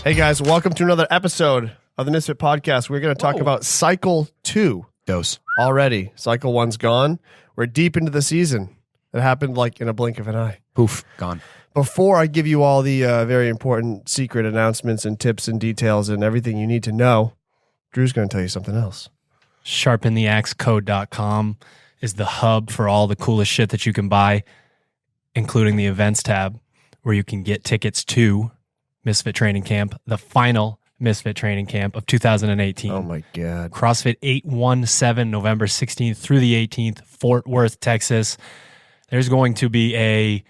Hey guys, welcome to another episode of the Misfit Podcast. We're going to talk about Cycle 2. Dose. Already. Cycle 1's gone. We're deep into the season. It happened like in a blink of an eye. Poof, gone. Before I give you all the very important secret announcements and tips and details and everything you need to know, Drew's going to tell you something else. Sharpentheaxecode.com is the hub for all the coolest shit that you can buy, including the events tab, where you can get tickets to Misfit Training Camp, the final Misfit Training Camp of 2018. Oh my God. CrossFit 817, November 16th through the 18th, Fort Worth, Texas. There's going to be a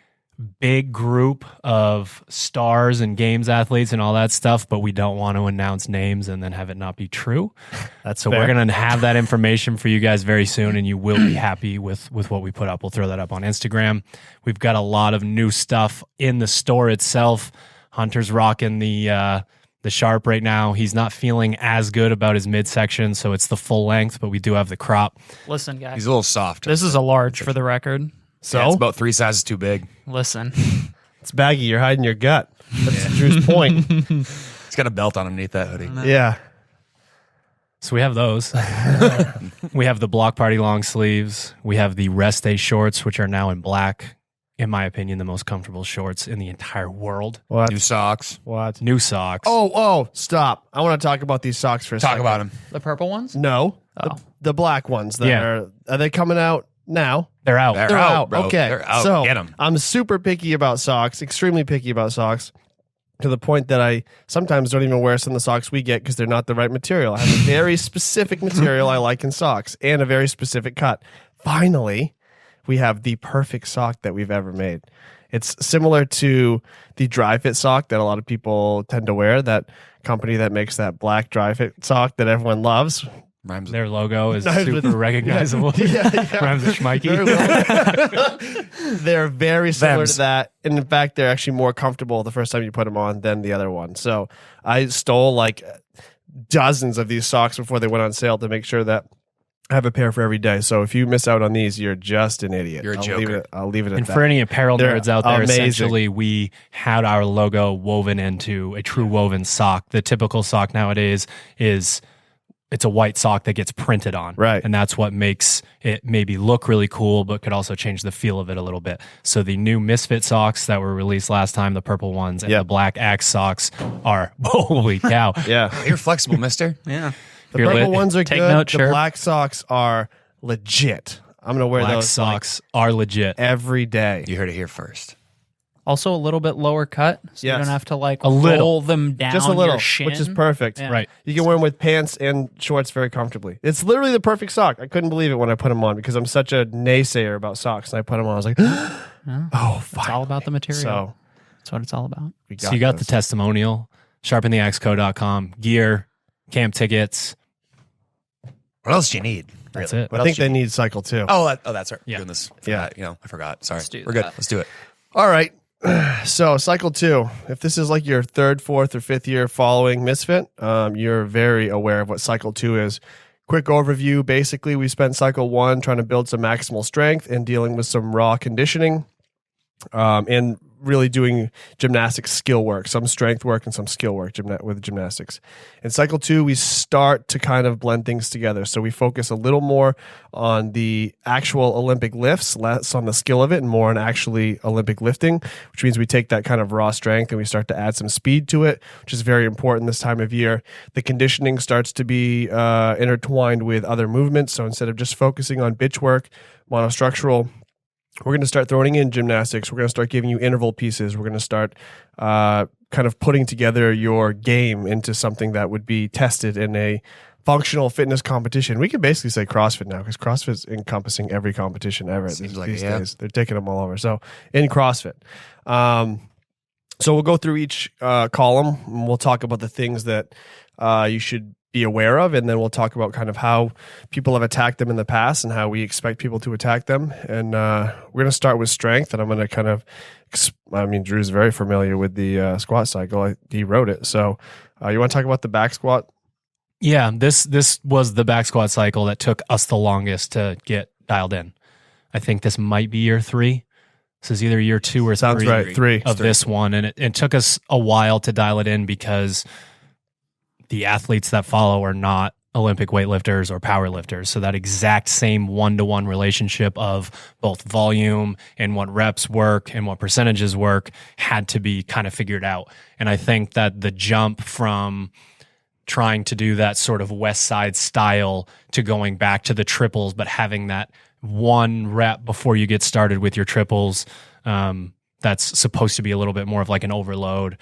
big group of stars and games athletes and all that stuff, but we don't want to announce names and then have it not be true. So fair. we're going to have that information for you guys very soon, and you will be happy with what we put up. We'll throw that up on Instagram. We've got a lot of new stuff in the store itself. Hunter's rocking the Sharp right now. He's not feeling as good about his midsection, so it's the full length, but we do have the crop. Listen, guys. He's a little soft. This is a large for the record. So? Yeah, it's about 3 sizes too big. Listen. It's baggy. You're hiding your gut. That's Drew's point. He's got a belt on underneath that hoodie. Yeah. So we have those. We have the Block Party long sleeves. We have the Rest Day shorts, which are now in black. In my opinion, the most comfortable shorts in the entire world. What? New socks. What? New socks. Oh, stop. I want to talk about these socks for a second. Talk about them. The purple ones? No. Oh. The black ones. That Yeah. Are they coming out now? They're out. They're They're out. bro. Okay. They're out. So Get 'em. I'm super picky about socks, extremely picky about socks, to the point that I sometimes don't even wear some of the socks we get because they're not the right material. I have a very specific material I like in socks and a very specific cut. Finally, we have the perfect sock that we've ever made. It's similar to the dry fit sock that a lot of people tend to wear, that company that makes that black dry fit sock that everyone loves. Rhymes. Their logo is Rhymes super with- recognizable. Yeah. Rhymes with Schmikey. They're very similar Thems. to that. And in fact, they're actually more comfortable the first time you put them on than the other one. So I stole like dozens of these socks before they went on sale to make sure that I have a pair for every day. So if you miss out on these, you're just an idiot. You're a joker. I'll leave it at And that. for any apparel They're nerds out there, amazing. essentially, we had our logo woven into a true woven sock. The typical sock nowadays is it's a white sock that gets printed on. Right. And that's what makes it maybe look really cool, but could also change the feel of it a little bit. So the new Misfit socks that were released last time, the purple ones, and Yep. the black Axe socks are, holy cow. Yeah. You're flexible, mister. Yeah. The You're purple lit. ones are Take good. note, the Sherb. black socks are legit. I'm going to wear Black those socks are legit. like every day. You heard it here first. Also a little bit lower cut, so Yes. you don't have to like A little. roll them down Just a little, your shin. which is perfect. Yeah. Right. You can wear them with pants and shorts very comfortably. It's literally the perfect sock. I couldn't believe it when I put them on because I'm such a naysayer about socks. And I put them on. I was like, oh, It's all about the material. So That's what it's all about. we So you got the this. testimonial, sharpentheaxecode.com, gear, camp tickets. What else do you need? That's really? it. What I think else do they you need cycle too. that's right. Yeah. Doing this. Yeah. I forgot. Sorry. Let's do We're good. that. Let's do it. All right. So cycle 2. If this is like your 3rd, 4th, or 5th year following Misfit, you're very aware of what cycle 2 is. Quick overview. Basically, we spent cycle 1 trying to build some maximal strength and dealing with some raw conditioning, and really doing gymnastics skill work, some strength work and some skill work with gymnastics. In cycle 2, we start to kind of blend things together. So we focus a little more on the actual Olympic lifts, less on the skill of it, and more on actually Olympic lifting, which means we take that kind of raw strength and we start to add some speed to it, which is very important this time of year. The conditioning starts to be intertwined with other movements. So instead of just focusing on bitch work, monostructural, we're going to start throwing in gymnastics. We're going to start giving you interval pieces. We're going to start kind of putting together your game into something that would be tested in a functional fitness competition. We can basically say CrossFit now because CrossFit is encompassing every competition ever Seems like these it, yeah. days. They're taking them all over. So in CrossFit. So we'll go through each column and we'll talk about the things that you should be aware of, and then we'll talk about kind of how people have attacked them in the past and how we expect people to attack them. And we're going to start with strength, and I'm going to kind of, Drew's very familiar with the squat cycle. He wrote it. So you want to talk about the back squat? Yeah, this was the back squat cycle that took us the longest to get dialed in. I think this might be year 3. This is either year 2 or Sounds 3 right. 3. of this one. And it took us a while to dial it in because the athletes that follow are not Olympic weightlifters or power lifters. So that exact same one-to-one relationship of both volume and what reps work and what percentages work had to be kind of figured out. And I think that the jump from trying to do that sort of West Side style to going back to the triples, but having that one rep before you get started with your triples, that's supposed to be a little bit more of like an overload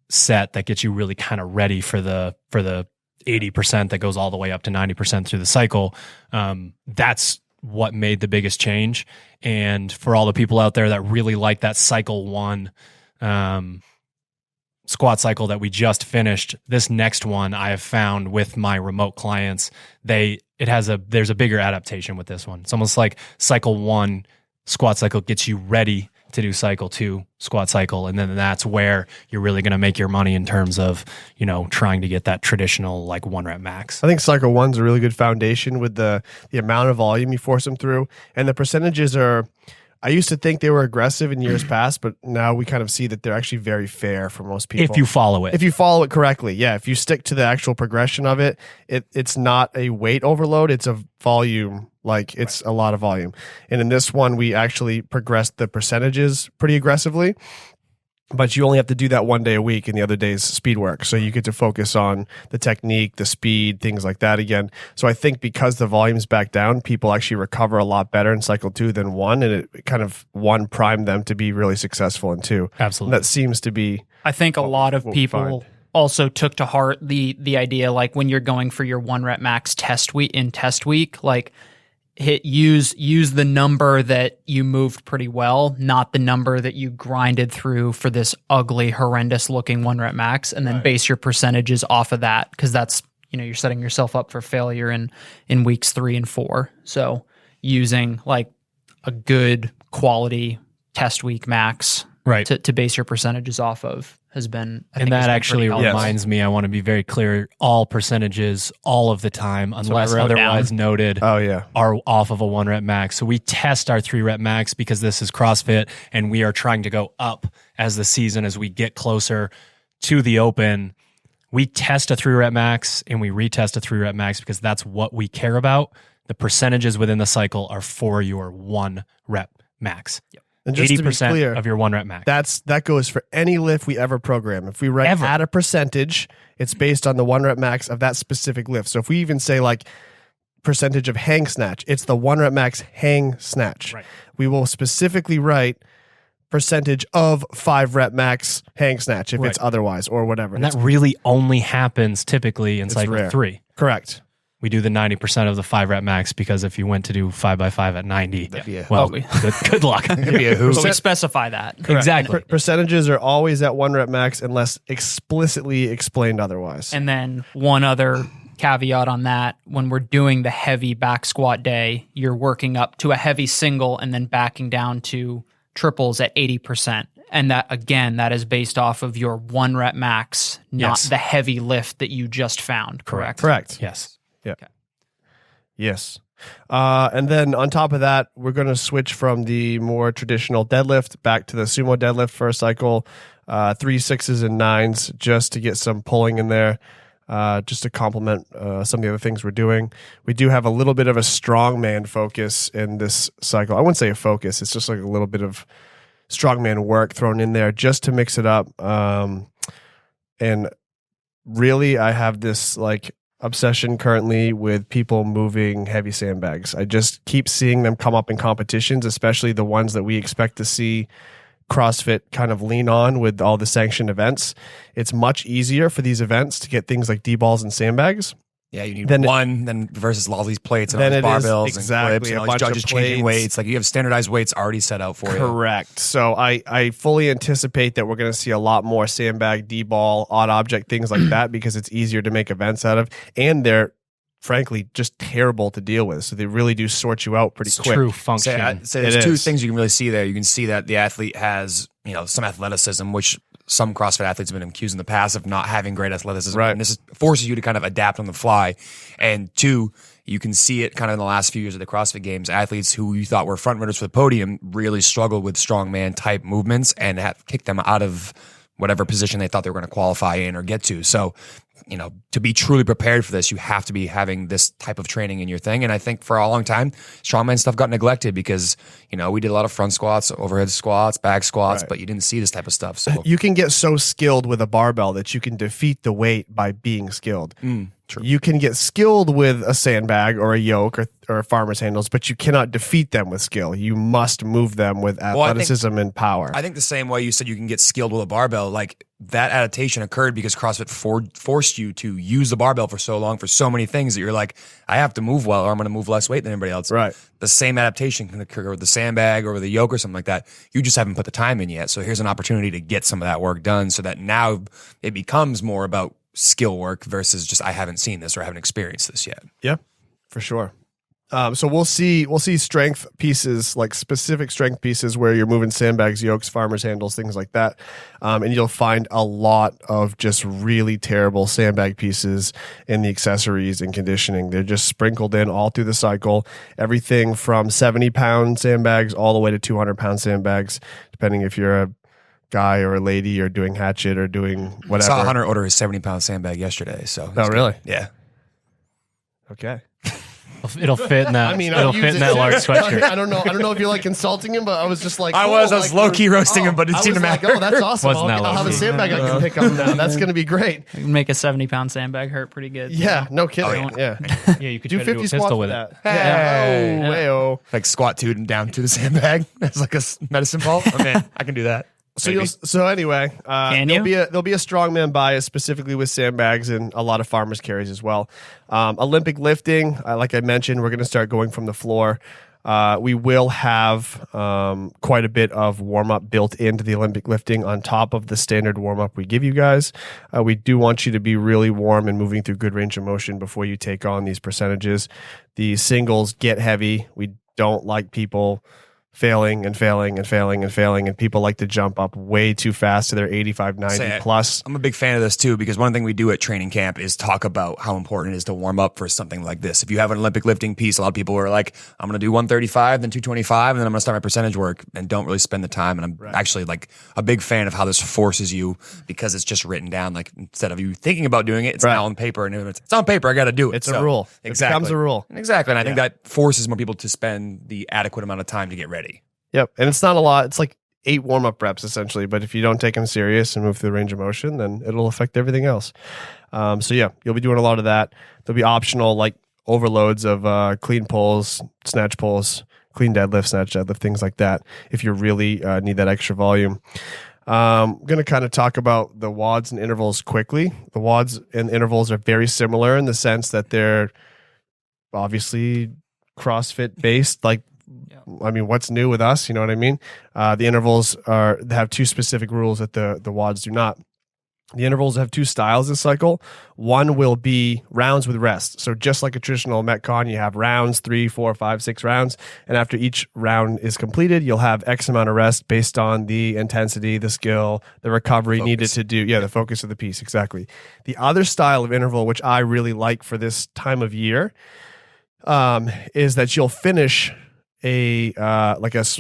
set that gets you really kind of ready for the 80% that goes all the way up to 90% through the cycle. That's what made the biggest change. And for all the people out there that really like that cycle 1 squat cycle that we just finished, this next one I have found with my remote clients, there's a bigger adaptation with this one. It's almost like cycle 1 squat cycle gets you ready to do cycle 2 squat cycle. And then that's where you're really going to make your money in terms of, trying to get that traditional like 1 rep max. I think cycle 1's a really good foundation with the amount of volume you force them through. And the percentages I used to think they were aggressive in years past, but now we kind of see that they're actually very fair for most people. If you follow it. If you follow it correctly. Yeah. If you stick to the actual progression of it, it's not a weight overload. It's a volume. Like it's a lot of volume. And in this one, we actually progressed the percentages pretty aggressively, but you only have to do that 1 day a week and the other days speed work. So you get to focus on the technique, the speed, things like that again. So I think because the volume's back down, people actually recover a lot better in cycle 2 than 1. And it kind of 1 primed them to be really successful in 2. Absolutely. And that seems to be, I think a lot of people also took to heart the idea, like when you're going for your 1 rep max test week, like use the number that you moved pretty well, not the number that you grinded through for this ugly, horrendous looking 1 rep max, and then base your percentages off of that, because that's, you're setting yourself up for failure in weeks 3 and 4. So using like a good quality test week max to base your percentages off of has been, I think that actually reminds me, I want to be very clear, all percentages all of the time, unless otherwise noted, are off of a 1 rep max. So we test our 3 rep max because this is CrossFit and we are trying to go up as we get closer to the open. We test a 3 rep max and we retest a 3 rep max because that's what we care about. The percentages within the cycle are for your 1 rep max. Yep. And just 80% to be clear, of your 1 rep max. That goes for any lift we ever program. If we add a percentage, it's based on the 1 rep max of that specific lift. So if we even say like percentage of hang snatch, it's the 1 rep max hang snatch. Right. We will specifically write percentage of 5 rep max hang snatch if it's otherwise or whatever. And that really only happens typically in cycle 3. Correct. We do the 90% of the 5 rep max because if you went to do 5x5 at 90, good luck. But we specify that. Correct. Exactly. Percentages are always at 1 rep max unless explicitly explained otherwise. And then one other caveat on that, when we're doing the heavy back squat day, you're working up to a heavy single and then backing down to triples at 80%. And that, again, that is based off of your 1 rep max, not the heavy lift that you just found, correct? Correct. Yes. Yeah. Okay. Yes. And then on top of that, we're going to switch from the more traditional deadlift back to the sumo deadlift for a cycle, 3 6s and 9s, just to get some pulling in there, just to complement some of the other things we're doing. We do have a little bit of a strongman focus in this cycle. I wouldn't say a focus. It's just like a little bit of strongman work thrown in there just to mix it up. And really, I have this like obsession currently with people moving heavy sandbags. I just keep seeing them come up in competitions, especially the ones that we expect to see CrossFit kind of lean on with all the sanctioned events. It's much easier for these events to get things like D-balls and sandbags. Yeah, you need then versus all these plates and all these barbells and clips and all these judges changing weights. Like you have standardized weights already set out for you. Correct. So I fully anticipate that we're going to see a lot more sandbag, D-ball, odd object, things like that because it's easier to make events out of. And they're frankly just terrible to deal with. So they really do sort you out pretty quick. True function. So there's 2 things you can really see there. You can see that the athlete has, some athleticism, which some CrossFit athletes have been accused in the past of not having great athleticism. Right. And this forces you to kind of adapt on the fly. And two, you can see it kind of in the last few years of the CrossFit Games. Athletes who you thought were front runners for the podium really struggled with strongman type movements and have kicked them out of whatever position they thought they were going to qualify in or get to. So, to be truly prepared for this, you have to be having this type of training in your thing. And I think for a long time, strongman stuff got neglected because, we did a lot of front squats, overhead squats, back squats, but you didn't see this type of stuff. So you can get so skilled with a barbell that you can defeat the weight by being skilled. True. You can get skilled with a sandbag or a yoke or farmer's handles, but you cannot defeat them with skill. You must move them with athleticism and power. I think the same way you said you can get skilled with a barbell, like that adaptation occurred because CrossFit forced you to use the barbell for so long for so many things that you're like, I have to move well or I'm going to move less weight than anybody else. Right. The same adaptation can occur with the sandbag or with the yoke or something like that. You just haven't put the time in yet. So here's an opportunity to get some of that work done so that now it becomes more about skill work versus just I haven't seen this or I haven't experienced this yet. Yeah, for sure. So we'll see strength pieces, like specific strength pieces where you're moving sandbags, yokes, farmer's handles, things like that. And you'll find a lot of just really terrible sandbag pieces in the accessories and conditioning. They're just sprinkled in all through the cycle. Everything from 70-pound sandbags all the way to 200-pound sandbags, depending if you're a guy or a lady or doing hatchet or doing whatever. I saw Hunter order his 70-pound sandbag yesterday. So oh, really? Yeah. Okay. It'll fit in that. It'll fit in that large sweatshirt. I don't know if you're like insulting him, but I was just like, I was low key roasting him, but it seemed to matter. Oh, that's awesome. I'll have a sandbag I can pick up now. That's going to be great. You can make a 70-pound sandbag hurt pretty good. Yeah, no kidding. Yeah, you could do 50 squats with it. Hey. Yeah. Like squat to and down to the sandbag. That's like a medicine ball. Oh man, I can do that. So anyway, there'll be a strongman bias specifically with sandbags and a lot of farmers carries as well. Olympic lifting, like I mentioned, we're going to start going from the floor. We will have quite a bit of warm up built into the Olympic lifting on top of the standard warm up we give you guys. We do want you to be really warm and moving through good range of motion before you take on these percentages. The singles get heavy. We don't like people failing, and people like to jump up way too fast to their 85, 90 plus. I'm a big fan of this too, because one thing we do at training camp is talk about how important it is to warm up for something like this. If you have an Olympic lifting piece, a lot of people are like, I'm going to do 135, then 225, and then I'm going to start my percentage work, and don't really spend the time. And I'm actually like a big fan of how this forces you, because it's just written down. Like, instead of you thinking about doing it, it's now on paper, and it's on paper, I got to do it. It's a rule. Exactly. It becomes a rule. Exactly. And I think that forces more people to spend the adequate amount of time to get ready. Yep. And it's not a lot. It's like 8 warm-up reps essentially. But if you don't take them serious and move through the range of motion, then it'll affect everything else. So yeah, you'll be doing a lot of that. There'll be optional like overloads of clean pulls, snatch pulls, clean deadlift, snatch deadlift, things like that if you really need that extra volume. I'm going to kind of talk about the WODs and intervals quickly. The WODs and intervals are very similar in the sense that they're obviously CrossFit based, like, I mean, what's new with us? You know what I mean? The intervals have 2 specific rules that the WODs do not. The intervals have 2 styles this cycle. One will be rounds with rest. So just like a traditional Metcon, you have rounds, 3, 4, 5, 6 rounds. And after each round is completed, you'll have X amount of rest based on the intensity, the skill, the recovery needed to do. Yeah, the focus of the piece. Exactly. The other style of interval, which I really like for this time of year, is that you'll finish a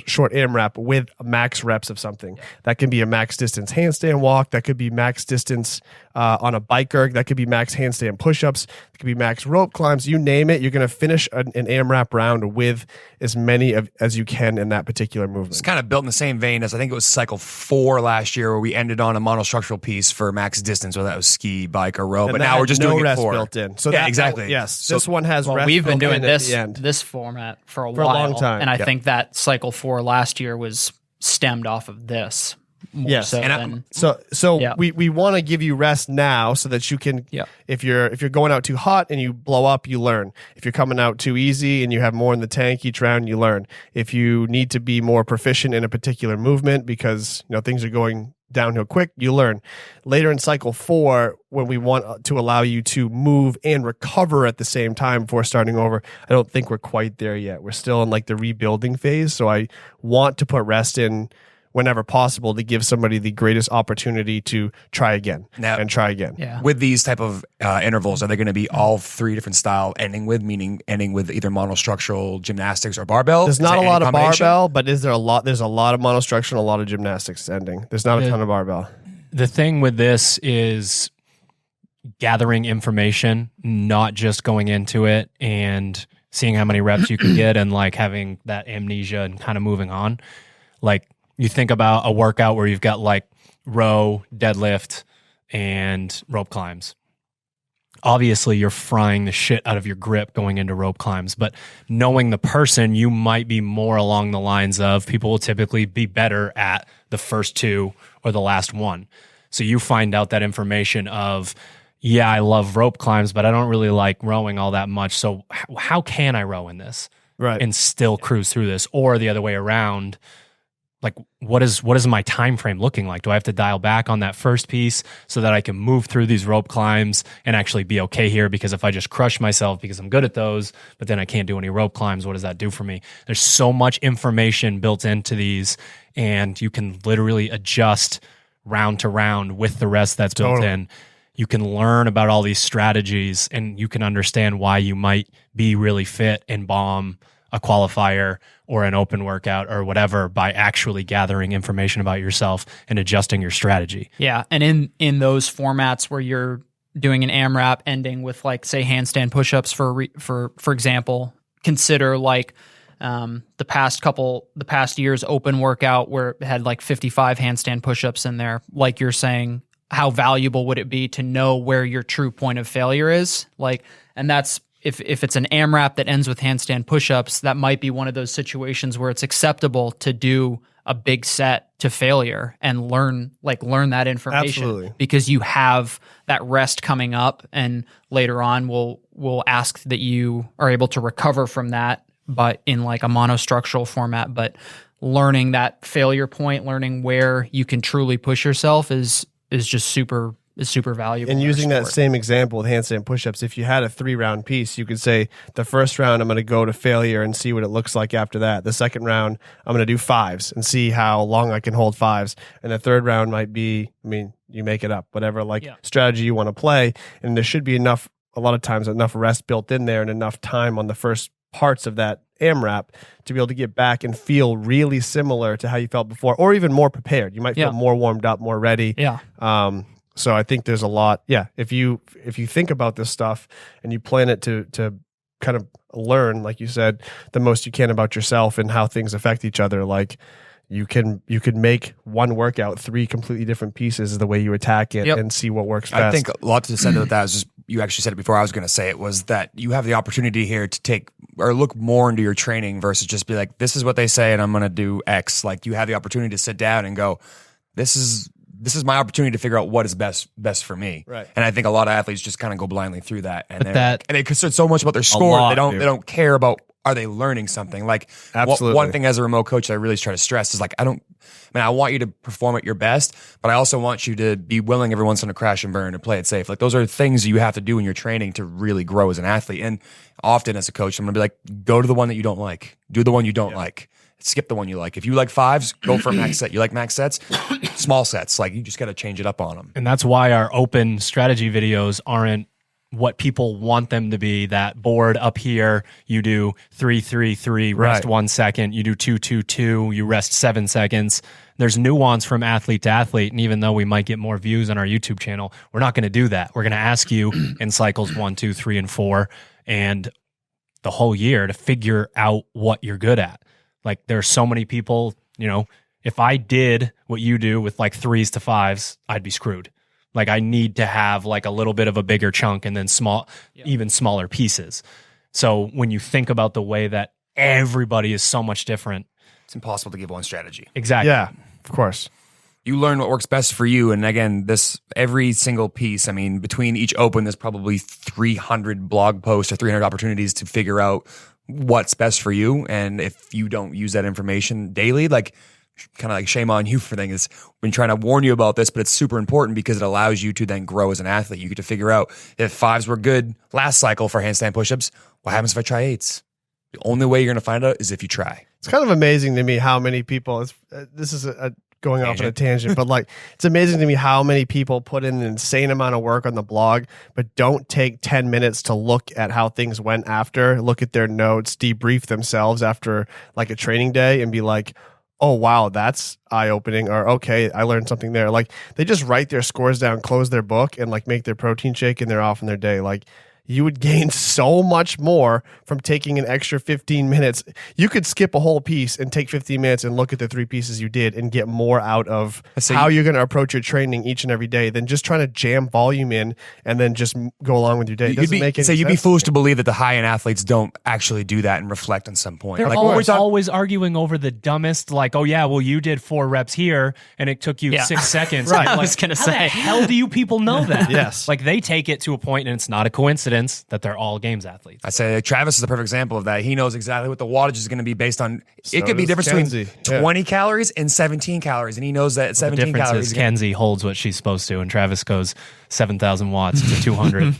short AMRAP with max reps of something. That can be a max distance handstand walk. That could be max distance on a bike erg. That could be max handstand push-ups. It could be max rope climbs. You name it. You're going to finish an AMRAP round with as many as you can in that particular movement. It's kind of built in the same vein as I think it was cycle 4 last year where we ended on a monostructural piece for max distance, whether that was ski, bike, or rope. But now we're just doing rest it for built in. So yeah, exactly. Yes. So this one has rest. We've been doing this format for a long time. And I think that cycle 4 last year was stemmed off of this. Yes. So we want to give you rest now so that you can, if you're going out too hot and you blow up, you learn. If you're coming out too easy and you have more in the tank each round, you learn. If you need to be more proficient in a particular movement because things are going downhill quick, you learn. Later in cycle 4, when we want to allow you to move and recover at the same time before starting over, I don't think we're quite there yet. We're still in like the rebuilding phase. So I want to put rest in whenever possible to give somebody the greatest opportunity to try again and try again. Yeah. With these type of intervals, are they going to be all 3 different style ending with either monostructural gymnastics or barbell? There's not a lot of barbell, but there's a lot of monostructural and a lot of gymnastics ending. There's not a ton of barbell. The thing with this is gathering information, not just going into it and seeing how many reps you can get and like having that amnesia and kind of moving on. Like you think about a workout where you've got like row, deadlift, and rope climbs. Obviously, you're frying the shit out of your grip going into rope climbs, but knowing the person, you might be more along the lines of people will typically be better at the first 2 or the last one. So you find out that information of, yeah, I love rope climbs, but I don't really like rowing all that much. So how can I row in this? Right. And still cruise through this? Or the other way around, like what is my time frame looking like? Do I have to dial back on that first piece so that I can move through these rope climbs and actually be okay here? Because if I just crush myself because I'm good at those, but then I can't do any rope climbs, what does that do for me? There's so much information built into these, and you can literally adjust round to round with the rest that's built in. You can learn about all these strategies, and you can understand why you might be really fit and bomb a qualifier or an open workout or whatever by actually gathering information about yourself and adjusting your strategy. Yeah, and in those formats where you're doing an AMRAP ending with like say handstand push-ups for example, consider like the past year's open workout where it had like 55 handstand push-ups in there. Like you're saying, how valuable would it be to know where your true point of failure is? Like, and that's if it's an AMRAP that ends with handstand push-ups, that might be one of those situations where it's acceptable to do a big set to failure and learn that information. Absolutely. Because you have that rest coming up, and later on we'll ask that you are able to recover from that, but in like a monostructural format. But learning that failure point, learning where you can truly push yourself is just super valuable. And using that same example with handstand push-ups, if you had a 3-round piece, you could say the first round I'm going to go to failure and see what it looks like after that. The second round I'm going to do 5s and see how long I can hold 5s. And the third round might be, I mean, you make it up, whatever strategy you want to play. And there should be a lot of times enough rest built in there and enough time on the first parts of that AMRAP to be able to get back and feel really similar to how you felt before, or even more prepared. You might feel more warmed up, more ready. Yeah. So I think there's a lot. Yeah. If you think about this stuff and you plan it to kind of learn, like you said, the most you can about yourself and how things affect each other, like you could make one workout 3 completely different pieces is the way you attack it and see what works best. I think a lot to say to that is just, you actually said it before I was going to say it, was that you have the opportunity here to take or look more into your training versus just be like, this is what they say and I'm going to do X. Like you have the opportunity to sit down and go, this is my opportunity to figure out what is best for me. Right. And I think a lot of athletes just kind of go blindly through that. And they concern so much about their score. They don't care about, are they learning something? Like one thing as a remote coach that I really try to stress is like, I want you to perform at your best, but I also want you to be willing every once in a crash and burn and play it safe. Like those are things you have to do in your training to really grow as an athlete. And often as a coach, I'm going to be like, go to the one that you don't like. Do the one you don't like. Skip the one you like. If you like 5s, go for a max set. You like max sets? Small sets. Like you just got to change it up on them. And that's why our open strategy videos aren't what people want them to be. That board up here, you do 3-3-3, rest 1 second. You do 2-2-2, you rest 7 seconds. There's nuance from athlete to athlete. And even though we might get more views on our YouTube channel, we're not going to do that. We're going to ask you in cycles 1, 2, 3, and 4, and the whole year to figure out what you're good at. Like there are so many people, if I did what you do with like 3s to 5s, I'd be screwed. Like I need to have like a little bit of a bigger chunk and then even smaller pieces. So when you think about the way that everybody is so much different, it's impossible to give one strategy. Exactly. Yeah, of course. You learn what works best for you. And again, every single piece, between each open, there's probably 300 blog posts or 300 opportunities to figure out what's best for you. And if you don't use that information daily, like kind of like shame on you for things. I've been trying to warn you about this, but it's super important because it allows you to then grow as an athlete. You get to figure out if 5s were good last cycle for handstand pushups, what happens if I try 8s? The only way you're going to find out is if you try. It's kind of amazing to me how many people, this is a going off on a tangent, but like it's amazing to me how many people put in an insane amount of work on the blog, but don't take 10 minutes to look at how things went after, look at their notes, debrief themselves after like a training day and be like, oh, wow, that's eye-opening, or okay, I learned something there. Like they just write their scores down, close their book, and like make their protein shake, and they're off in their day. Like you would gain so much more from taking an extra 15 minutes. You could skip a whole piece and take 15 minutes and look at the 3 pieces you did and get more out of how you're going to approach your training each and every day than just trying to jam volume in and then just go along with your day. It doesn't make any sense. You'd be foolish to believe that the high-end athletes don't actually do that and reflect on some point. They're like always arguing over the dumbest, like, oh yeah, well you did 4 reps here and it took you 6 seconds. Right. Like, I was going to say. How the hell do you people know that? Yes. Like they take it to a point and it's not a coincidence that they're all games athletes. I say Travis is the perfect example of that. He knows exactly what the wattage is going to be based on. So it could be difference Kenzie. between 20 calories and 17 calories, and he knows that 17 The difference calories. is Kenzie holds what she's supposed to, and Travis goes 7,000 watts to 200.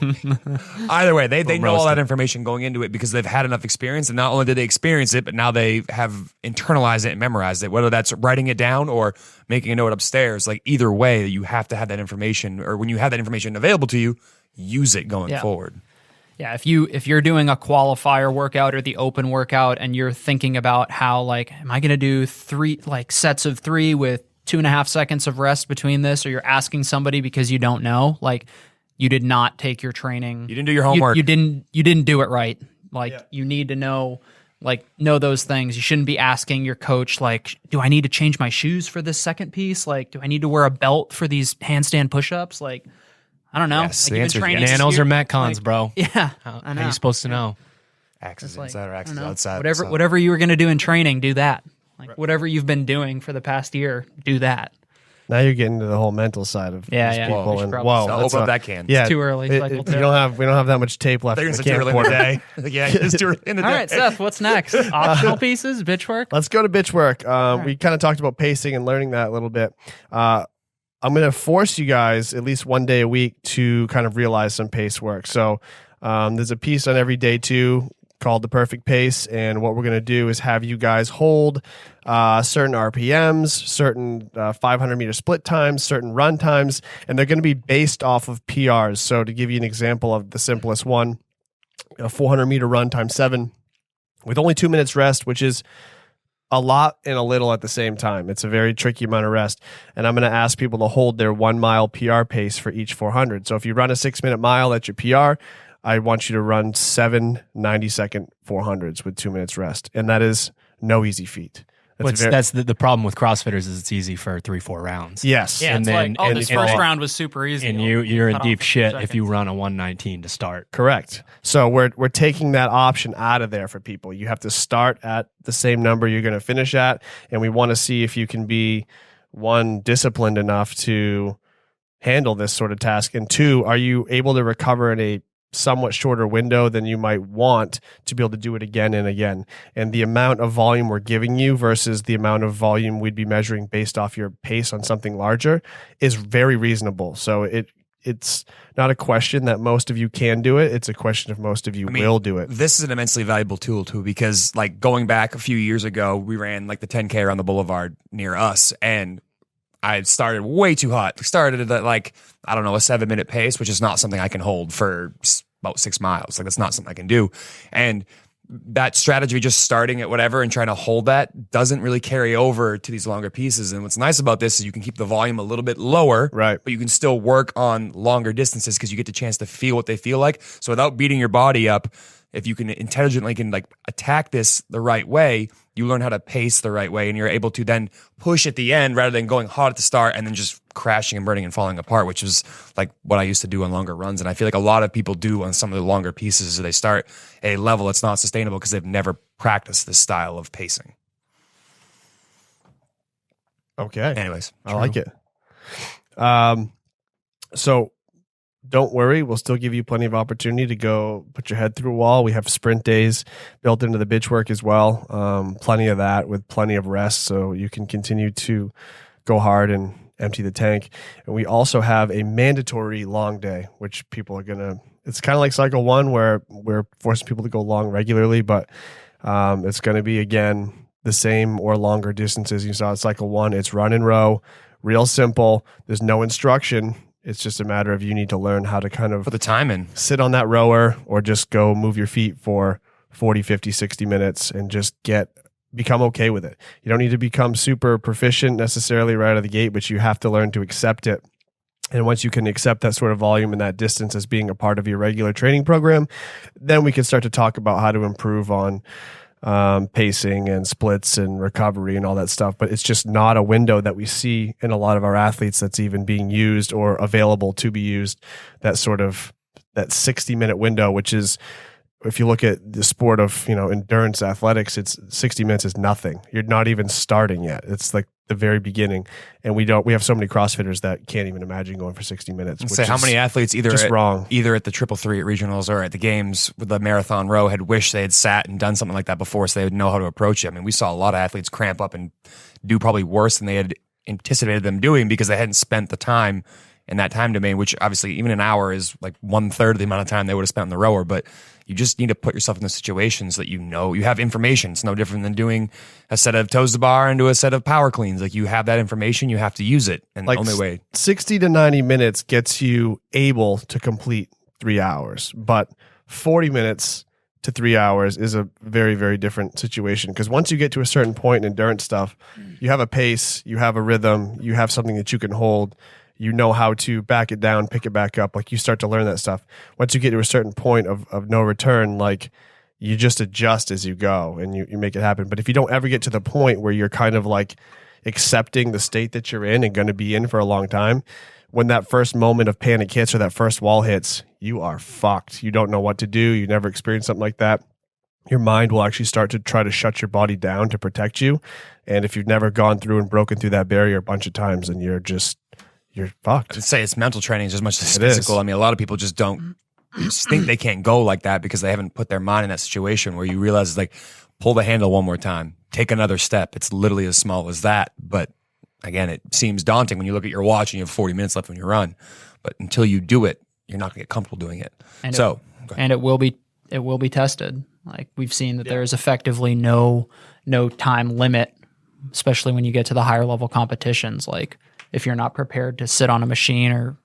Either way, they know all roasted. that information going into it because they've had enough experience, and not only did they experience it, but now they have internalized it and memorized it. Whether that's writing it down or making a note upstairs, like either way, you have to have that information, or when you have that information available to you, use it going forward. Yeah, if you're doing a qualifier workout or the open workout and you're thinking about how like, am I going to do 3 like sets of 3 with 2.5 seconds of rest between this, or you're asking somebody because you don't know, like you did not take your training. You didn't do your homework. You didn't do it right. Like you need to know those things. You shouldn't be asking your coach like, do I need to change my shoes for this second piece? Like, do I need to wear a belt for these handstand push-ups? Like, I don't know. Yes, like, the answer is training yes. Nanos or Metcons, like, bro. Yeah, How I know. are you supposed to know? Axes Like, inside or I axes don't know. outside. Whatever you were going to do in training, do that. Like whatever you've been doing for the past year, do that. Now you're getting to the whole mental side of these people. We should And probably whoa, So that's open up a- that can. Yeah, It's too early. We Cycle two. don't have that much tape left. They're in going the to too early in the camcorder. day. Yeah, it's too early in the day. All right, Seth, what's next? Optional pieces, bitch work? Let's go to bitch work. We kind of talked about pacing and learning that a little bit. I'm going to force you guys at least one day a week to kind of realize some pace work. So there's a piece on every day too called the perfect pace. And what we're going to do is have you guys hold certain RPMs, certain 500 meter split times, certain run times, and they're going to be based off of PRs. So to give you an example of the simplest one, a 400 meter run times 7 with only 2 minutes rest, which is a lot and a little at the same time. It's a very tricky amount of rest. And I'm going to ask people to hold their 1 mile PR pace for each 400. So if you run a 6-minute mile, that's your PR. I want you to run 7 90-second 400s with 2 minutes rest. And that is no easy feat. That's the problem with CrossFitters is it's easy for 3-4 rounds. Yes. Yeah, And it's then- like, oh, and- this and first then- round was super easy. And you're in Cut deep off shit 2 if you seconds. run a 119 to start. Correct. So we're taking that option out of there for people. You have to start at the same number you're going to finish at, and we want to see if you can be, 1, disciplined enough to handle this sort of task, and 2, are you able to recover in a somewhat shorter window than you might want to be able to do it again and again. And the amount of volume we're giving you versus the amount of volume we'd be measuring based off your pace on something larger is very reasonable. So it's not a question that most of you can do it. It's a question of most of you will do it. This is an immensely valuable tool too, because like going back a few years ago, we ran like the 10K around the boulevard near us, and I started way too hot. Started at like, I don't know, a 7-minute pace, which is not something I can hold for about 6 miles. Like that's not something I can do. And that strategy, just starting at whatever and trying to hold that, doesn't really carry over to these longer pieces. And what's nice about this is you can keep the volume a little bit lower, Right. but you can still work on longer distances because you get the chance to feel what they feel like. So without beating your body up, if you can intelligently like attack this the right way, you learn how to pace the right way, and you're able to then push at the end rather than going hot at the start and then just crashing and burning and falling apart, which is like what I used to do on longer runs. And I feel like a lot of people do on some of the longer pieces. So they start at a level that's not sustainable because they've never practiced this style of pacing. Okay. Anyways, I like it. So don't worry. We'll still give you plenty of opportunity to go put your head through a wall. We have sprint days built into the bitch work as well. Plenty of that with plenty of rest. So you can continue to go hard and empty the tank. And we also have a mandatory long day, which people are going to, it's kind of like cycle 1 where we're forcing people to go long regularly, but it's going to be, again, the same or longer distances you saw at cycle 1. It's run and row, real simple. There's no instruction. It's just a matter of you need to learn how to kind of Put the time in. sit on that rower or just go move your feet for 40, 50, 60 minutes and just become okay with it. You don't need to become super proficient necessarily right out of the gate, but you have to learn to accept it. And once you can accept that sort of volume and that distance as being a part of your regular training program, then we can start to talk about how to improve on pacing and splits and recovery and all that stuff. But it's just not a window that we see in a lot of our athletes that's even being used or available to be used. That 60-minute window, which is, if you look at the sport of, endurance athletics, it's 60 minutes is nothing. You're not even starting yet. It's like the very beginning. And we have so many CrossFitters that can't even imagine going for 60 minutes. Which say how many athletes either at the 333 at regionals or at the games with the marathon row had wished they had sat and done something like that before so they would know how to approach it. I mean, we saw a lot of athletes cramp up and do probably worse than they had anticipated them doing because they hadn't spent the time in that time domain, which obviously even an hour is like 1/3 of the amount of time they would have spent on the rower. But you just need to put yourself in those situations that you have information. It's no different than doing a set of toes to bar into a set of power cleans. Like you have that information, you have to use it. And the only way 60 to 90 minutes gets you able to complete 3 hours, but 40 minutes to 3 hours is a very, very different situation. Because once you get to a certain point in endurance stuff, you have a pace, you have a rhythm, you have something that you can hold. You know how to back it down, pick it back up. Like you start to learn that stuff. Once you get to a certain point of no return, like you just adjust as you go and you make it happen. But if you don't ever get to the point where you're kind of like accepting the state that you're in and going to be in for a long time, when that first moment of panic hits or that first wall hits, you are fucked. You don't know what to do. You never experienced something like that. Your mind will actually start to try to shut your body down to protect you. And if you've never gone through and broken through that barrier a bunch of times, then you're fucked. I'd say it's mental training as much as physical. I mean, a lot of people just think they can't go like that because they haven't put their mind in that situation where you realize it's like, pull the handle one more time, take another step. It's literally as small as that. But again, it seems daunting when you look at your watch and you have 40 minutes left when you run. But until you do it, you're not going to get comfortable doing it. And it will be tested. Like we've seen that there is effectively no time limit, especially when you get to the higher level competitions. Like if you're not prepared to sit on a machine or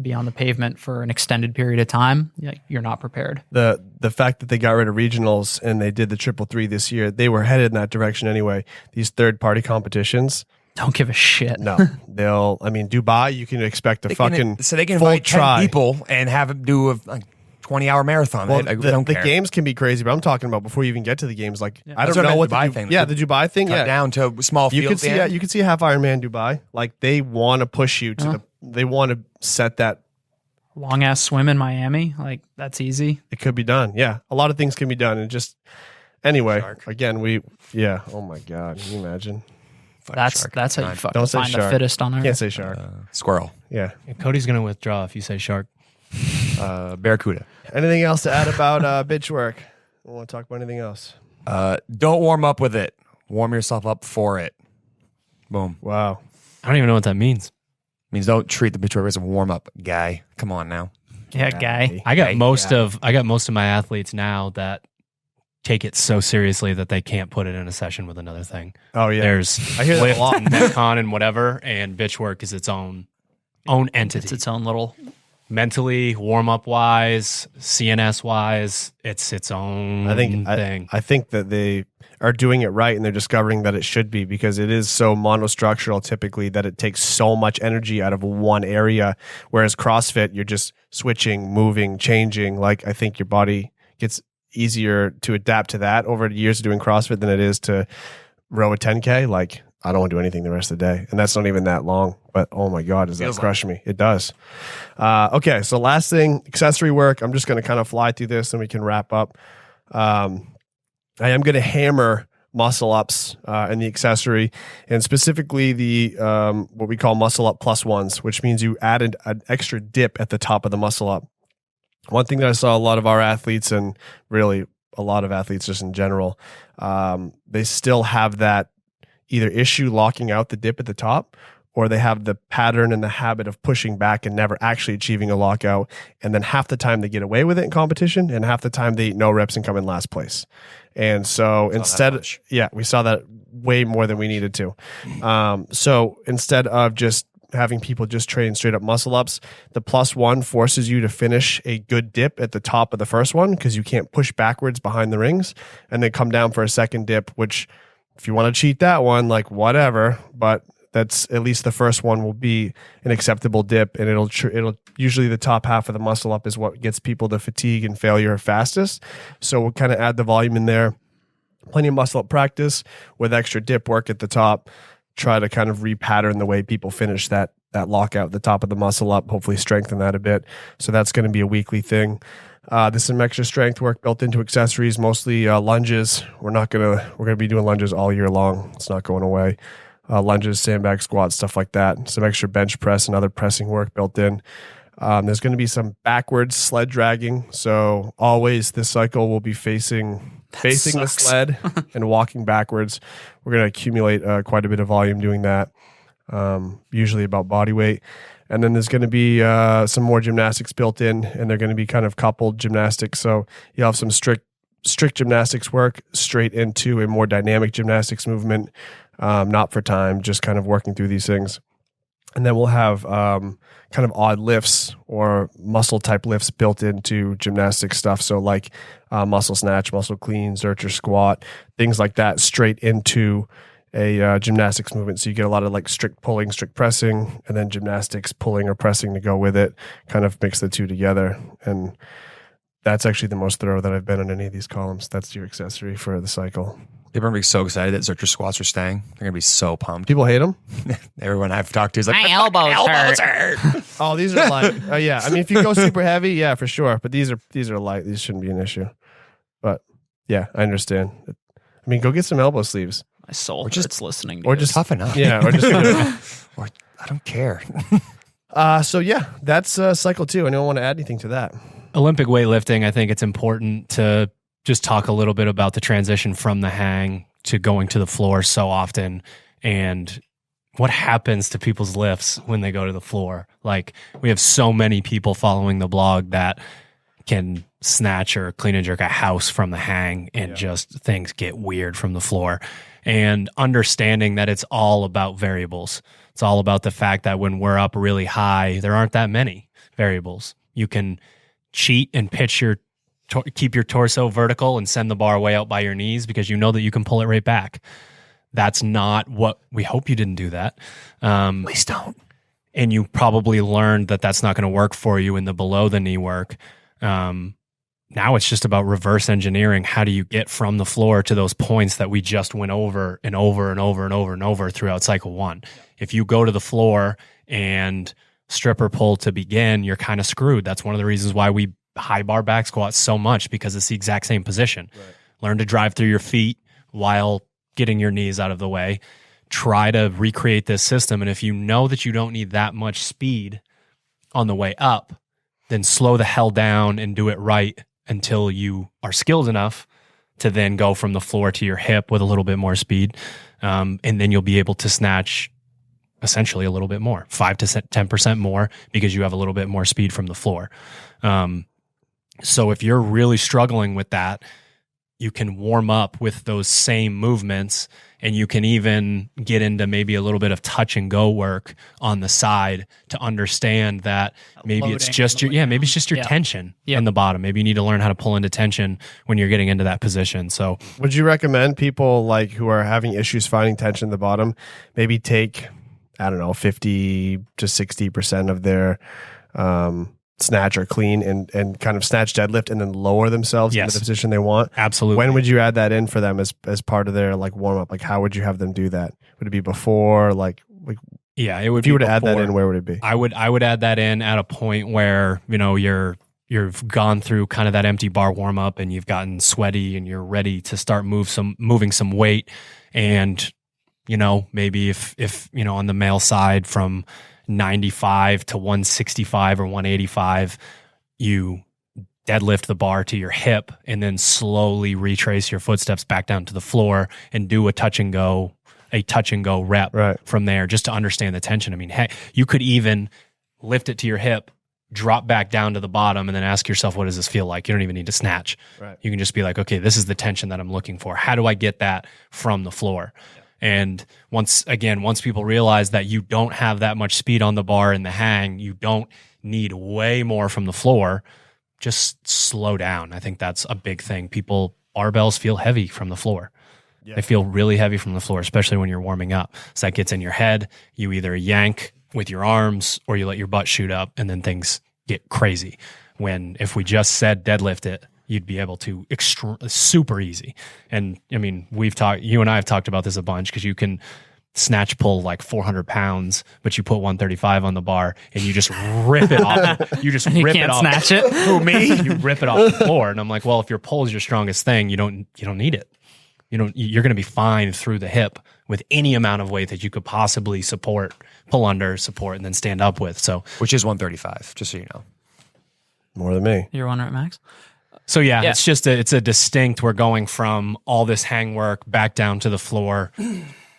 be on the pavement for an extended period of time, you're not prepared. The fact that they got rid of regionals and they did the 333 this year, they were headed in that direction anyway. These third-party competitions don't give a shit. No, Dubai, you can expect a fucking so they can full invite 10 try. people and have them do a 20-hour marathon. Well, I don't care. The games can be crazy, but I'm talking about before you even get to the games. Like I That's don't know what the Dubai thing. Yeah, the Dubai thing. Cut down to small you fields. You could see a half Ironman Dubai. Like they want to push you to they want to set that long ass swim in Miami. Like that's easy. It could be done. Yeah, a lot of things can be done, and just anyway. Again, oh my god, can you imagine? That's how you fucking find the fittest on Earth. Can't say shark. Squirrel. Yeah. Cody's going to withdraw if you say shark. Barracuda. Anything else to add about bitch work? I want to talk about anything else. Don't warm up with it. Warm yourself up for it. Boom. Wow. I don't even know what that means. It means don't treat the bitch work as a warm up, guy. Come on now. Yeah, guy. I got most of my athletes now that take it so seriously that they can't put it in a session with another thing. Oh yeah, I hear that a lot. Metcon and whatever, and bitch work is its own entity. It's its own little mentally, warm up wise, CNS wise, it's its own thing. I think that they are doing it right, and they're discovering that it should be, because it is so monostructural typically that it takes so much energy out of one area. Whereas CrossFit, you're just switching, moving, changing. Like I think your body gets easier to adapt to that over years of doing CrossFit than it is to row a 10K. Like I don't want to do anything the rest of the day, and that's not even that long, but oh my god, does that crush me? It does. Okay, so last thing, accessory work. I'm just going to kind of fly through this and we can wrap up. I am going to hammer muscle ups and the accessory, and specifically the what we call muscle up plus ones, which means you added an extra dip at the top of the muscle up. One thing that I saw a lot of our athletes, and really a lot of athletes just in general, they still have that either issue locking out the dip at the top, or they have the pattern and the habit of pushing back and never actually achieving a lockout. And then half the time they get away with it in competition, and half the time they eat no reps and come in last place. And so instead, we saw that way more than we needed to. So instead of just having people just train straight up muscle ups, the +1 forces you to finish a good dip at the top of the first one because you can't push backwards behind the rings and then come down for a second dip, which if you want to cheat that one, like whatever, but that's at least the first one will be an acceptable dip, and it'll usually the top half of the muscle up is what gets people to fatigue and failure fastest. So we'll kind of add the volume in there, plenty of muscle up practice with extra dip work at the top. Try to kind of repattern the way people finish that lockout at the top of the muscle up, hopefully strengthen that a bit. So that's going to be a weekly thing. There's some extra strength work built into accessories, mostly lunges. We're going to be doing lunges all year long. It's not going away. Lunges, sandbag squats, stuff like that. Some extra bench press and other pressing work built in. There's going to be some backwards sled dragging. So always this cycle will be facing the sled and walking backwards. We're going to accumulate quite a bit of volume doing that, usually about body weight. And then there's going to be some more gymnastics built in, and they're going to be kind of coupled gymnastics. So you'll have some strict gymnastics work straight into a more dynamic gymnastics movement, not for time, just kind of working through these things. And then we'll have kind of odd lifts or muscle type lifts built into gymnastic stuff. So like muscle snatch, muscle clean, zercher squat, things like that straight into a gymnastics movement. So you get a lot of like strict pulling, strict pressing, and then gymnastics pulling or pressing to go with it, kind of mix the two together. And that's actually the most thorough that I've been on any of these columns. That's your accessory for the cycle. People are going to be so excited that zercher squats are staying. They're going to be so pumped. People hate them. Everyone I've talked to is like, my elbows hurt. Oh, these are light. Yeah. I mean, if you go super heavy, yeah, for sure. But these are light. These shouldn't be an issue. But yeah, I understand. I mean, go get some elbow sleeves. My soul hurts listening to or this. just toughen up. Yeah, or just or I don't care. So yeah, that's cycle 2. Anyone want to add anything to that? Olympic weightlifting, I think it's important to just talk a little bit about the transition from the hang to going to the floor so often and what happens to people's lifts when they go to the floor. Like, we have so many people following the blog that can snatch or clean and jerk a house from the hang, and just things get weird from the floor. And understanding that it's all about variables. It's all about the fact that when we're up really high, there aren't that many variables. You can cheat and keep your torso vertical and send the bar way out by your knees because you know that you can pull it right back. That's not what we hope you didn't do that. Please don't. And you probably learned that that's not going to work for you in the below the knee work. Now it's just about reverse engineering. How do you get from the floor to those points that we just went over and over and over and over and over throughout cycle 1? If you go to the floor and stripper pull to begin, you're kind of screwed. That's one of the reasons why we high bar back squat so much, because it's the exact same position. Right. Learn to drive through your feet while getting your knees out of the way. Try to recreate this system. And if you know that you don't need that much speed on the way up, then slow the hell down and do it right until you are skilled enough to then go from the floor to your hip with a little bit more speed. And then you'll be able to snatch essentially a little bit more, 5 to 10% more, because you have a little bit more speed from the floor. So if you're really struggling with that, you can warm up with those same movements, and you can even get into maybe a little bit of touch and go work on the side to understand that maybe it's just your tension in the bottom. Maybe you need to learn how to pull into tension when you're getting into that position. So would you recommend people like who are having issues finding tension in the bottom, maybe take, I don't know, 50 to 60% of their snatch or clean and kind of snatch deadlift and then lower themselves into the position they want? Absolutely. When would you add that in for them as part of their like warm up? Like, how would you have them do that? Would it be before? Yeah, it would. If you were to add that in, where would it be? I would add that in at a point where, you know, you've gone through kind of that empty bar warm up and you've gotten sweaty and you're ready to start moving some weight. And, you know, maybe if you know, on the male side from 95 to 165 or 185, you deadlift the bar to your hip and then slowly retrace your footsteps back down to the floor and do a touch and go rep from there, just to understand the tension. I mean, hey, you could even lift it to your hip drop back down to the bottom and then ask yourself, what does this feel like? You don't even need to snatch. Right. You can just be like, okay, this is the tension that I'm looking for. How do I get that from the floor? And once people realize that you don't have that much speed on the bar in the hang, you don't need way more from the floor, just slow down. I think that's a big thing. Barbells feel heavy from the floor. Yeah. They feel really heavy from the floor, especially when you're warming up. So that gets in your head. You either yank with your arms or you let your butt shoot up, and then things get crazy. When if we just said deadlift it, you'd be able to super easy. And I mean, you and I have talked about this a bunch, because you can snatch pull like 400 pounds, but you put 135 on the bar and you just rip it off. You just you rip can't it off. snatch it. Who, me? You rip it off the floor. And I'm like, well, if your pull is your strongest thing, you don't need it. You're going to be fine through the hip with any amount of weight that you could possibly pull under, support, and then stand up with. So, which is 135, just so you know. More than me. You're 1 rep max. So yeah, it's a distinct. We're going from all this hang work back down to the floor.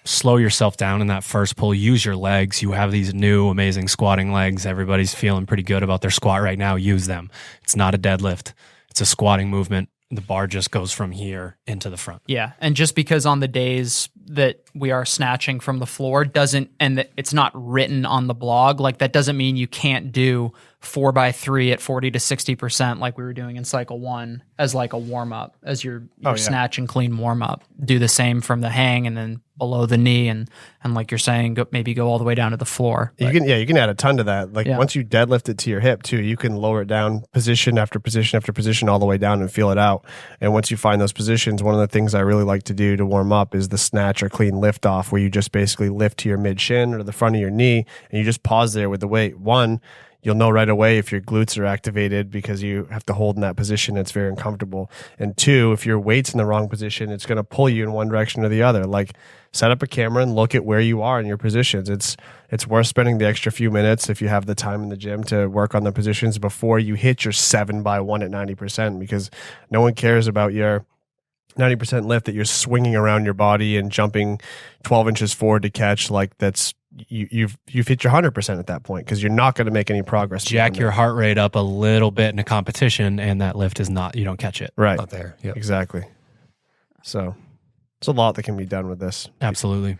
Slow yourself down in that first pull. Use your legs. You have these new amazing squatting legs. Everybody's feeling pretty good about their squat right now. Use them. It's not a deadlift. It's a squatting movement. The bar just goes from here into the front. Yeah, and just because on the days that we are snatching from the floor it's not written on the blog, like that doesn't mean you can't do 4x3 at 40 to 60% like we were doing in cycle 1 as like a warm up, as your snatch and clean warm up. Do the same from the hang and then below the knee, and like you're saying, maybe go all the way down to the floor. You can add a ton to that. Like once you deadlift it to your hip too, you can lower it down position after position after position all the way down and feel it out. And once you find those positions, one of the things I really like to do to warm up is the snatch or clean lift off, where you just basically lift to your mid shin or the front of your knee and you just pause there with the weight. One, you'll know right away if your glutes are activated because you have to hold in that position. It's very uncomfortable. And two, if your weight's in the wrong position, it's going to pull you in one direction or the other. Like, set up a camera and look at where you are in your positions. It's worth spending the extra few minutes if you have the time in the gym to work on the positions before you hit your 7x1 at 90%, because no one cares about your 90% lift that you're swinging around your body and jumping 12 inches forward to catch. Like, that's you've hit your 100% at that point, because you're not going to make any progress. Jack your heart rate up a little bit in a competition, and that lift is not, you don't catch it. Right. Not there. Yep. Exactly. So there's a lot that can be done with this. Absolutely.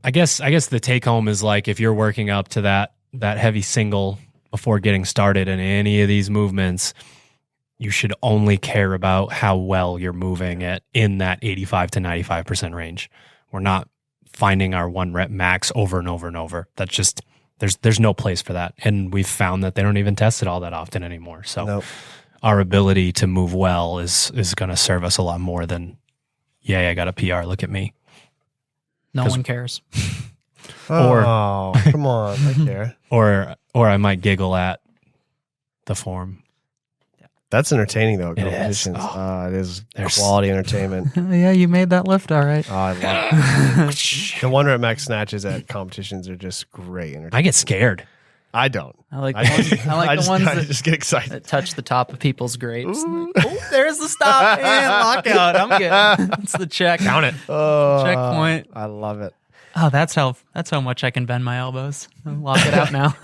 I guess the take home is, like, if you're working up to that heavy single before getting started in any of these movements, you should only care about how well you're moving in that 85 to 95% range. We're not finding our 1 rep max over and over and over. That's just, there's no place for that. And we've found that they don't even test it all that often anymore. So our ability to move well is going to serve us a lot more than, I got a PR, look at me. No one cares. Oh, come on, I care. Or I might giggle at the form. That's entertaining, though. Competitions. It is quality entertainment. Yeah, you made that lift all right. Oh, I love it. The 1 rep max snatches at competitions are just great entertainment. I get scared. I don't. I like the ones I just get excited. that touch the top of people's grapes. Oh, there's the stop and lockout. I'm good. It's the check. Count it. Checkpoint. I love it. Oh, that's how much I can bend my elbows. I'll lock it out now.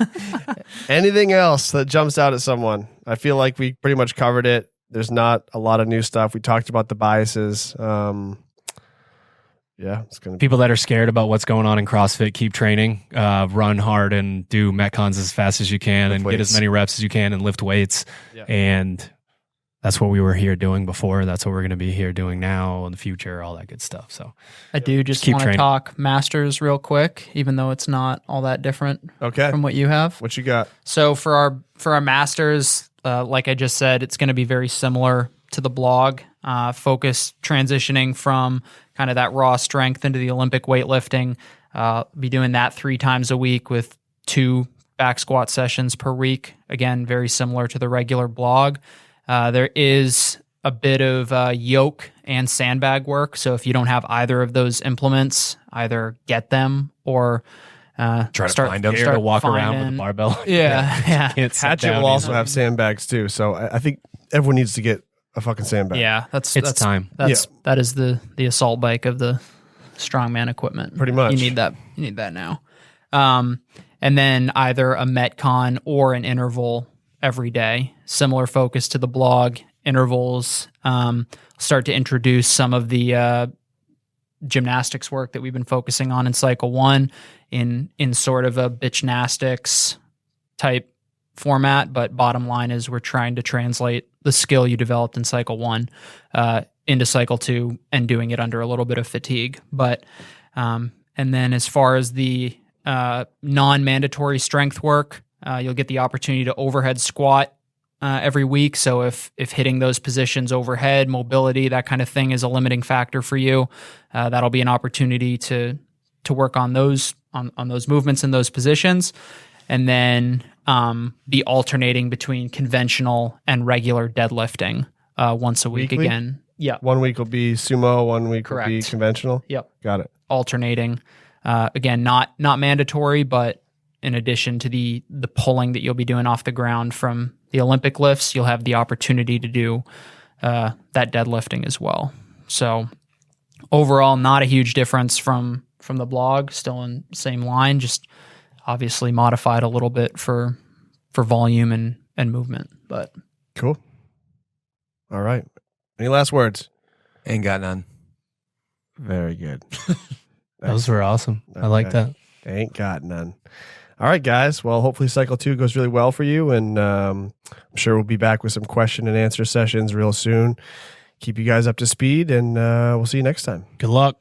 Anything else that jumps out at someone? I feel like we pretty much covered it. There's not a lot of new stuff. We talked about the biases. It's going to be People that are scared about what's going on in CrossFit, keep training, run hard and do Metcons as fast as you can, and get as many reps as you can and lift weights. Yeah. And that's what we were here doing before. That's what we're going to be here doing now in the future, all that good stuff. So I do just want to talk masters real quick, even though it's not all that different from what you have. What you got? So for our masters, like I just said, it's going to be very similar to the blog. Focus transitioning from kind of that raw strength into the Olympic weightlifting. Be doing that 3 times a week with 2 back squat sessions per week. Again, very similar to the regular blog. There is a bit of yoke and sandbag work. So if you don't have either of those implements, either get them or try to find them. Start to walk around with a barbell. Yeah. Hatchet will also have sandbags too. So I think everyone needs to get a fucking sandbag. Yeah, that's time. That is the assault bike of the strongman equipment. Pretty much. You need that now. And then either a Metcon or an interval every day. Similar focus to the blog, intervals. Start to introduce some of the gymnastics work that we've been focusing on in cycle 1 in sort of a bitchnastics type format. But bottom line is we're trying to translate the skill you developed in cycle 1 into cycle 2 and doing it under a little bit of fatigue. But and then as far as the non-mandatory strength work, you'll get the opportunity to overhead squat every week. So if hitting those positions overhead, mobility, that kind of thing is a limiting factor for you, that'll be an opportunity to work on those on those movements in those positions, and then be alternating between conventional and regular deadlifting once a week. Weekly? Again. Yeah. 1 week will be sumo, 1 week will be Correct. conventional. Yep. Got it. Alternating. Again, not mandatory, but in addition to the pulling that you'll be doing off the ground from the Olympic lifts, you'll have the opportunity to do that deadlifting as well. So overall, not a huge difference from the blog, still in the same line, just obviously modified a little bit for volume and movement. But Cool. All right. Any last words? Ain't got none. Very good. Those were awesome. I like that. Ain't got none. All right, guys. Well, hopefully cycle 2 goes really well for you. And I'm sure we'll be back with some question and answer sessions real soon. Keep you guys up to speed, and we'll see you next time. Good luck.